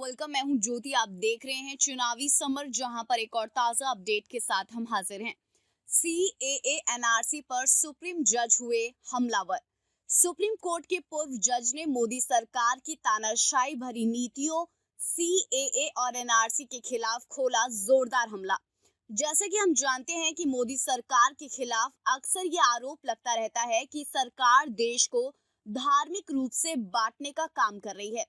Welcome. मैं हूं ज्योति। आप देख रहे हैं चुनावी समर, जहां पर एक और ताजा अपडेट के साथ हम हाजिर हैं। सीएए एनआरसी पर सुप्रीम जज हुए हमलावर। सुप्रीम कोर्ट के पूर्व जज ने मोदी सरकार की तानाशाही भरी नीतियों, सीएए और एनआरसी के खिलाफ खोला जोरदार हमला। जैसे कि हम जानते हैं कि मोदी सरकार के खिलाफ अक्सर ये आरोप लगता रहता है कि सरकार देश को धार्मिक रूप से बांटने का काम कर रही है।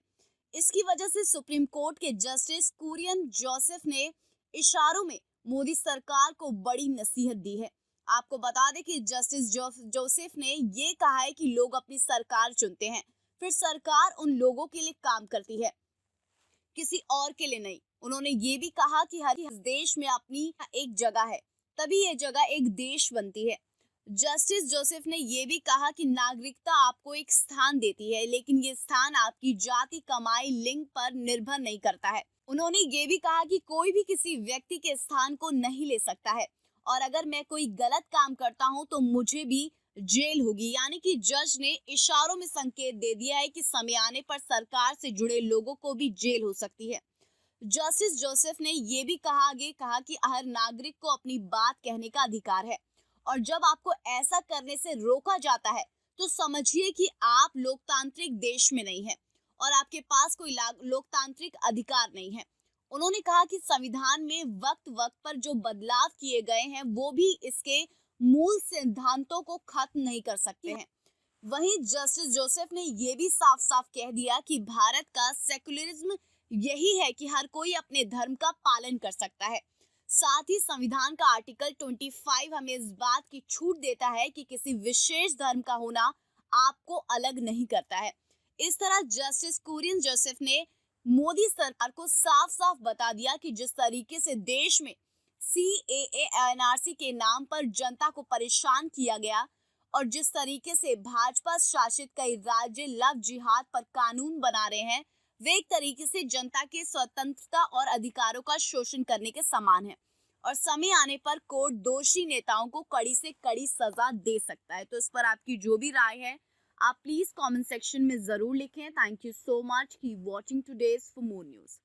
इसकी वजह से सुप्रीम कोर्ट के जस्टिस कुरियन जोसेफ ने इशारों में मोदी सरकार को बड़ी नसीहत दी है। आपको बता दें कि जस्टिस जोसेफ ने ये कहा है कि लोग अपनी सरकार चुनते हैं, फिर सरकार उन लोगों के लिए काम करती है, किसी और के लिए नहीं। उन्होंने ये भी कहा कि हर देश में अपनी एक जगह है, तभी ये जगह एक देश बनती है। जस्टिस जोसेफ ने ये भी कहा कि नागरिकता आपको एक स्थान देती है, लेकिन ये स्थान आपकी जाति, कमाई, लिंग पर निर्भर नहीं करता है। उन्होंने ये भी कहा कि कोई भी किसी व्यक्ति के स्थान को नहीं ले सकता है, और अगर मैं कोई गलत काम करता हूँ तो मुझे भी जेल होगी। यानी कि जज ने इशारों में संकेत दे दिया है कि समय आने पर सरकार से जुड़े लोगों को भी जेल हो सकती है। जस्टिस जोसेफ ने ये भी कहा कि हर नागरिक को अपनी बात कहने का अधिकार है, और जब आपको ऐसा करने से रोका जाता है तो समझिए कि आप लोकतांत्रिक देश में नहीं हैं और आपके पास कोई लोकतांत्रिक अधिकार नहीं है। उन्होंने कहा कि संविधान में वक्त वक्त पर जो बदलाव किए गए हैं वो भी इसके मूल सिद्धांतों को खत्म नहीं कर सकते हैं। वहीं जस्टिस जोसेफ ने ये भी साफ साफ कह दिया कि भारत का सेकुलरिज्म यही है कि हर कोई अपने धर्म का पालन कर सकता है। साथ ही संविधान का आर्टिकल 25 हमें इस बात की छूट देता है कि किसी विशेष धर्म का होना आपको अलग नहीं करता है। इस तरह जस्टिस कुरियन जोसेफ ने मोदी सरकार को साफ साफ बता दिया कि जिस तरीके से देश में सीएए एनआरसी के नाम पर जनता को परेशान किया गया, और जिस तरीके से भाजपा शासित कई राज्य लव जिहाद पर कानून बना रहे हैं, वे एक तरीके से जनता के स्वतंत्रता और अधिकारों का शोषण करने के समान है, और समय आने पर कोर्ट दोषी नेताओं को कड़ी से कड़ी सजा दे सकता है। तो इस पर आपकी जो भी राय है, आप प्लीज कमेंट सेक्शन में जरूर लिखें। Thank you so much. Keep watching today's for more news.